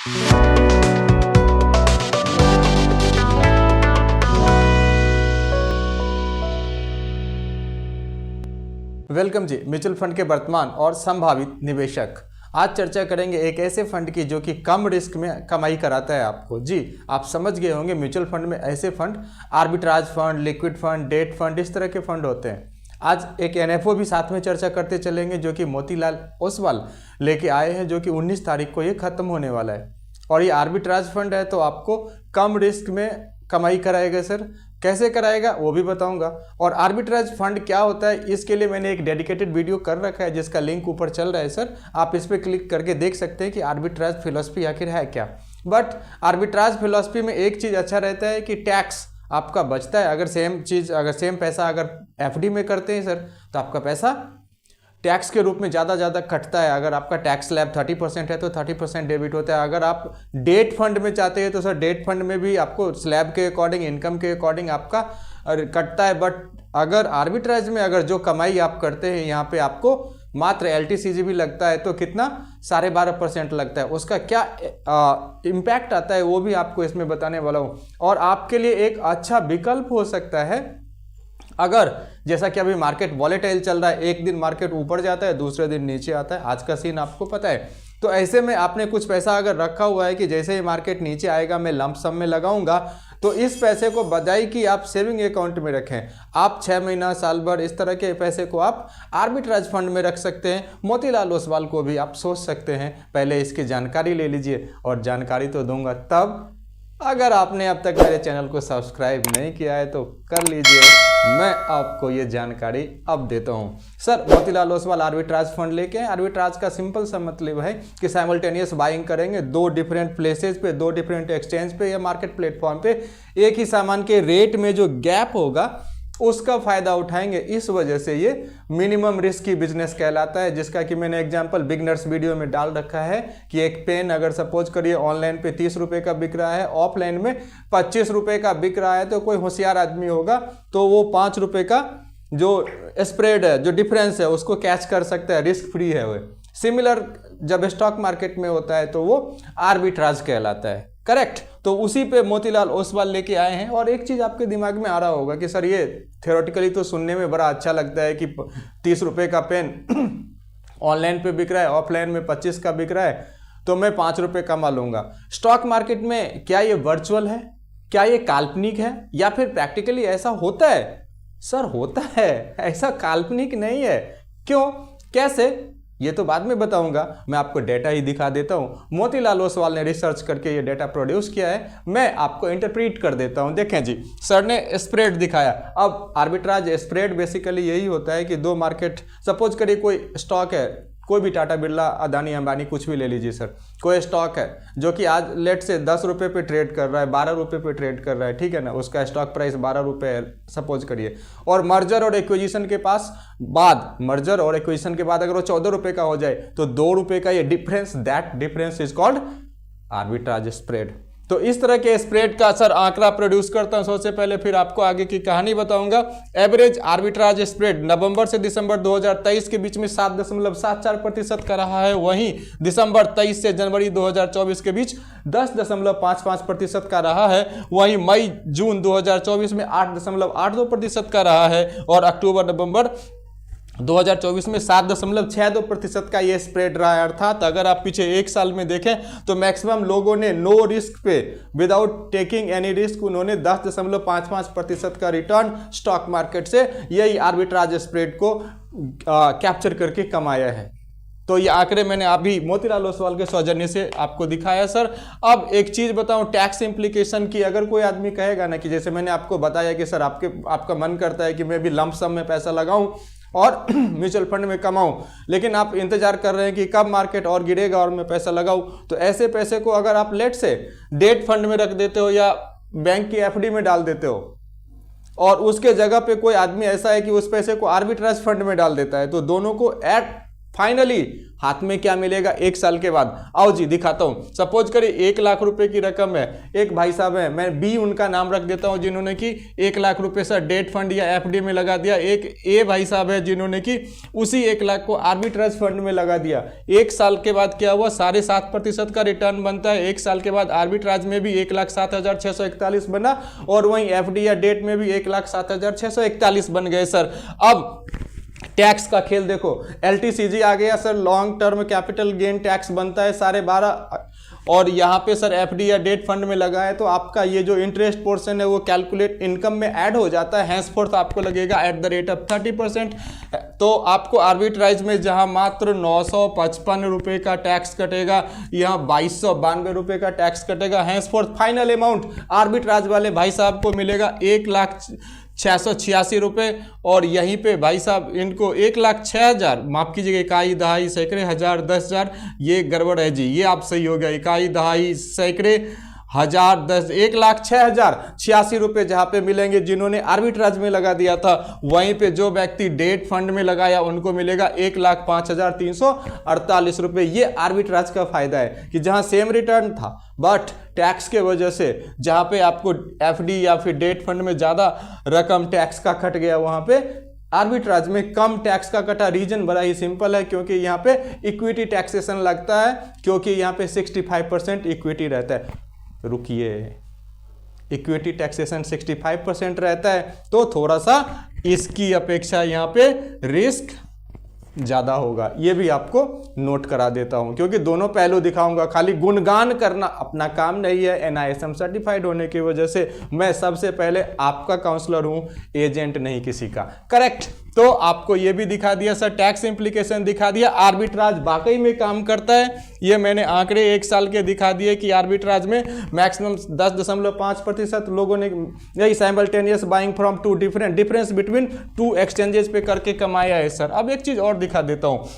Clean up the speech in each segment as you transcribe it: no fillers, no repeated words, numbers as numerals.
Welcome जी। Mutual fund के वर्तमान और संभावित निवेशक। आज चर्चा करेंगे एक ऐसे फंड की जो कि कम रिस्क में कमाई कराता है आपको। जी, आप समझ गए होंगे म्यूचुअल फंड में ऐसे fund arbitrage fund, liquid fund, debt fund, इस तरह के फंड होते हैं। आज एक एनएफओ भी साथ में चर्चा करते चलेंगे जो कि मोतीलाल ओसवाल लेके आए हैं, जो कि 19 तारीख को ये खत्म होने वाला है। और ये आर्बिट्राज फंड है तो आपको कम रिस्क में कमाई कराएगा। सर कैसे कराएगा वो भी बताऊंगा। और आर्बिट्राज फंड क्या होता है इसके लिए मैंने एक डेडिकेटेड वीडियो कर रखा है जिसका लिंक ऊपर चल रहा है। सर आप इस पर क्लिक करके देख सकते हैं कि आर्बिट्राज फिलॉसफी आखिर है क्या। बट आर्बिट्राज फिलॉसफी में एक चीज़ अच्छा रहता है कि टैक्स आपका बचता है। अगर सेम पैसा अगर एफडी में करते हैं सर तो आपका पैसा टैक्स के रूप में ज़्यादा कटता है। अगर आपका टैक्स स्लैब 30% है तो 30% डेबिट होता है। अगर आप डेट फंड में चाहते हैं तो सर डेट फंड में भी आपको स्लैब के अकॉर्डिंग, इनकम के अकॉर्डिंग आपका कटता है। बट अगर आर्बिट्राज में अगर जो कमाई आप करते हैं यहाँ पे आपको मात्र LTCGB लगता है तो कितना 12.5% लगता है। उसका क्या इम्पैक्ट आता है वो भी आपको इसमें बताने वाला हूँ। और आपके लिए एक अच्छा विकल्प हो सकता है अगर जैसा कि अभी मार्केट वॉलेटाइल चल रहा है, एक दिन मार्केट ऊपर जाता है, दूसरे दिन नीचे आता है। आज का सीन आपको पता है। तो ऐसे में आपने कुछ पैसा अगर रखा हुआ है कि जैसे ही मार्केट नीचे आएगा मैं लंप सम में लगाऊंगा, तो इस पैसे को बजाय कि आप सेविंग अकाउंट में रखें, आप 6 महीना, साल भर इस तरह के पैसे को आप आर्बिट्राज फंड में रख सकते हैं। मोतीलाल ओसवाल को भी आप सोच सकते हैं। पहले इसकी जानकारी ले लीजिए, और जानकारी तो दूंगा तब। अगर आपने अब तक मेरे चैनल को सब्सक्राइब नहीं किया है तो कर लीजिए, मैं आपको ये जानकारी अब देता हूँ। Sir Motilal Oswal arbitrage fund लेके हैं। आर्बिट्राज का सिंपल सा मतलब है कि साइमल्टेनियस बाइंग करेंगे 2 डिफरेंट प्लेसेस पे, 2 डिफरेंट एक्सचेंज पे या मार्केट प्लेटफॉर्म पे। एक ही सामान के रेट में जो गैप होगा उसका फायदा उठाएंगे। इस वजह से ये मिनिमम रिस्क की बिजनेस कहलाता है, जिसका कि मैंने एग्जांपल बिगनर्स वीडियो में डाल रखा है कि एक पेन अगर सपोज करिए ऑनलाइन पे 30 रुपए का बिक रहा है, ऑफलाइन में 25 रुपए का बिक रहा है, तो कोई होशियार आदमी होगा तो वो 5 रुपए का जो स्प्रेड है, जो डिफरेंस है, उसको कैच कर सकता है, रिस्क फ्री है वो। सिमिलर जब स्टॉक मार्केट में होता है तो वो आर्बिट्राज कहलाता है। करेक्ट। तो उसी पे मोतीलाल ओसवाल लेके आए हैं। और एक चीज़ आपके दिमाग में आ रहा होगा कि सर ये थ्योरेटिकली तो सुनने में बड़ा अच्छा लगता है कि 30 रुपए का पेन ऑनलाइन पे बिक रहा है, ऑफलाइन में 25 का बिक रहा है, तो मैं 5 रुपए कमा लूँगा। स्टॉक मार्केट में क्या ये वर्चुअल है, क्या ये काल्पनिक है, या फिर प्रैक्टिकली ऐसा होता है? सर होता है, ऐसा काल्पनिक नहीं है। क्यों, कैसे, ये तो बाद में बताऊंगा। मैं आपको डेटा ही दिखा देता हूं। मोतीलाल ओसवाल ने रिसर्च करके ये डेटा प्रोड्यूस किया है, मैं आपको इंटरप्रीट कर देता हूं। देखें जी, सर ने स्प्रेड दिखाया। अब आर्बिट्राज स्प्रेड बेसिकली यही होता है कि 2 मार्केट, सपोज करिए कोई स्टॉक है, कोई भी टाटा बिरला, अदानी, अंबानी, कुछ भी ले लीजिए सर। कोई स्टॉक है जो कि आज लेट से 10 रुपये पे ट्रेड कर रहा है, 12 रुपये पे ट्रेड कर रहा है, ठीक है ना, उसका स्टॉक प्राइस 12 रुपये है सपोज करिए। और मर्जर और एक्विजिशन के मर्जर और एक्विजिशन के बाद अगर वो 14 रुपये का हो जाए तो 2 रुपये का ये difference, that difference is called arbitrage spread. तो इस तरह के स्प्रेड का सर आंकड़ा प्रोड्यूस करता हूं सबसे पहले, फिर आपको आगे की कहानी बताऊंगा। एवरेज आर्बिट्राज स्प्रेड नवंबर से दिसंबर 2023 के बीच में 7.74% का रहा है। वहीं दिसंबर 23 से जनवरी 2024 के बीच 10.55% का रहा है। वहीं मई जून 2024 में 8.82% का रहा है। और अक्टूबर नवंबर 2024 में 7.62% का ये स्प्रेड रहा है। अर्थात अगर आप पीछे 1 साल में देखें तो मैक्सिमम लोगों ने नो रिस्क पे, विदाउट टेकिंग एनी रिस्क, उन्होंने 10.55% का रिटर्न स्टॉक मार्केट से यही आर्बिट्राज स्प्रेड को कैप्चर करके कमाया है। तो ये आंकड़े मैंने अभी मोतीलाल ओसवाल के सौजन्य से आपको दिखाया सर। अब एक चीज़ बताऊं टैक्स इम्प्लीकेशन की। अगर कोई आदमी कहेगा ना कि जैसे मैंने आपको बताया कि सर आपका मन करता है कि मैं भी लंप सम में पैसा लगाऊं और म्यूचुअल फंड में कमाऊं, लेकिन आप इंतजार कर रहे हैं कि कब मार्केट और गिरेगा और मैं पैसा लगाऊं, तो ऐसे पैसे को अगर आप लेट से डेट फंड में रख देते हो या बैंक की एफडी में डाल देते हो, और उसके जगह पे कोई आदमी ऐसा है कि उस पैसे को आर्बिट्राज फंड में डाल देता है, तो दोनों को एट फाइनली हाथ में क्या मिलेगा 1 साल के बाद। आओ जी दिखाता हूँ। सपोज करिए 1 लाख रुपए की रकम है, एक भाई साहब है, मैं बी उनका नाम रख देता हूँ, जिन्होंने कि 1 लाख रुपए सर डेट फंड या एफडी में लगा दिया। एक ए भाई साहब है जिन्होंने कि उसी 1 लाख को आर्बिट्राज फंड में लगा दिया। 1 साल के बाद क्या हुआ, 7.5% का रिटर्न बनता है। 1 साल के बाद आर्बिट्राज में भी 1,07,641 बना और वहीं एफडी या डेट में भी 1,07,641 बन गए सर। अब टैक्स का खेल देखो, एलटीसीजी आ गया sir, long term capital gain tax बनता है 12.5, और यहाँ पे सर एफडी या डेट फंड में लगा है तो आपका ये जो इंटरेस्ट पोर्शन है वो कैलकुलेट इनकम में ऐड हो जाता है। हैंसफोर्थ आपको लगेगा एट द रेट ऑफ 30%। तो आपको आर्बिट्राइज में जहाँ मात्र 955 रुपये का टैक्स कटेगा, यहाँ 2292 रुपये का टैक्स कटेगा। हैंसफोर्थ फाइनल अमाउंट आर्बिट्राज वाले भाई साहब को मिलेगा 1,06,86 रुपये, और यहीं पे भाई साहब इनको 1,06,000, माफ कीजिएगा, इकाई दहाई सैकड़े हजार 10,000, ये गड़बड़ है जी, ये आप सही हो गया, इकाई दहाई सैकड़े हजार 10, 1,06,086 रुपये जहाँ पे मिलेंगे जिन्होंने आर्बिट्राज में लगा दिया था। वहीं पे जो व्यक्ति डेट फंड में लगाया उनको मिलेगा 1,05,348 रुपये। ये आर्बिट्राज का फायदा है कि जहाँ सेम रिटर्न था बट टैक्स के वजह से जहाँ पे आपको एफडी या फिर डेट फंड में ज़्यादा रकम टैक्स का कट गया, वहाँ पे आर्बिट्राज में कम टैक्स का कटा। रीजन बड़ा ही सिंपल है, क्योंकि यहाँ पे इक्विटी टैक्सेशन लगता है, क्योंकि यहाँ पे 65% इक्विटी रहता है। रुकिए, इक्विटी टैक्सेशन 65% रहता है तो थोड़ा सा इसकी अपेक्षा यहाँ पे रिस्क ज़्यादा होगा। ये भी आपको नोट करा देता हूँ, क्योंकि दोनों पहलू दिखाऊंगा। खाली गुणगान करना अपना काम नहीं है। एनआईएसएम सर्टिफाइड होने की वजह से मैं सबसे पहले आपका काउंसलर हूँ, एजेंट नहीं किसी का। करेक्ट। तो आपको ये भी दिखा दिया सर, टैक्स इम्प्लीकेशन दिखा दिया। आर्बिट्राज वाकई में काम करता है। ये मैंने आंकड़े 1 साल के दिखा दिए कि आर्बिट्राज में मैक्सिमम 10.5% लोगों ने यही simultaneous buying from to difference between 2 exchanges पे करके कमाया है सर। अब एक चीज़ और दिखा देता हूँ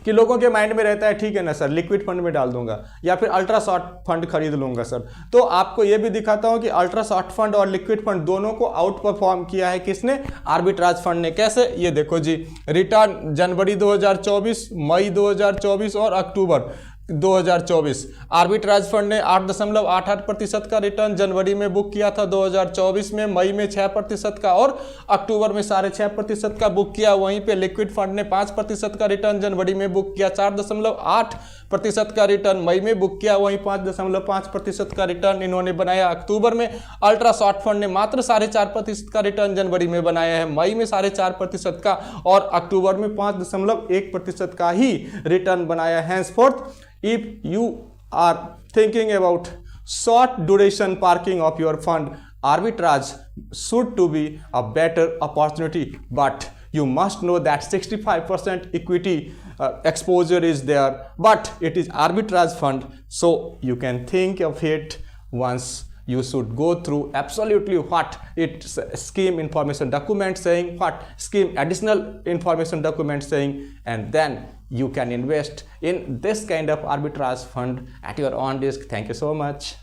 कि लोगों के माइंड में रहता है ठीक है ना सर, लिक्विड फंड में डाल दूंगा या फिर अल्ट्रा शॉर्ट फंड खरीद लूंगा सर। तो आपको ये भी दिखाता हूं कि अल्ट्रा शॉर्ट फंड और लिक्विड फंड दोनों को आउट परफॉर्म किया है किसने, आर्बिट्राज फंड ने। कैसे, ये देखो जी, रिटर्न जनवरी 2024, मई 2024 और अक्टूबर 2024। आर्बिट्राज फंड ने 8.88% का रिटर्न जनवरी में बुक किया था 2024 में, मई में 6% का और अक्टूबर में 6.5% का बुक किया। वहीं पे लिक्विड फंड ने 5% का रिटर्न जनवरी में बुक किया, 4.8% का रिटर्न मई में बुक किया, वहीं 5.5% का रिटर्न इन्होंने बनाया अक्टूबर में। अल्ट्रा शॉर्ट फंड ने मात्र 4.5% का रिटर्न जनवरी में बनाया है, मई में 4.5% का और अक्टूबर में 5.1% का ही रिटर्न बनाया है। Henceforth if you are thinking about short duration parking of your fund, arbitrage should to be a better opportunity, but you must know that 65% equity exposure is there, but it is arbitrage fund, so you can think of it once. You should go through absolutely what its scheme information document saying, what scheme additional information document saying, and then you can invest in this kind of arbitrage fund at your own risk. Thank you so much.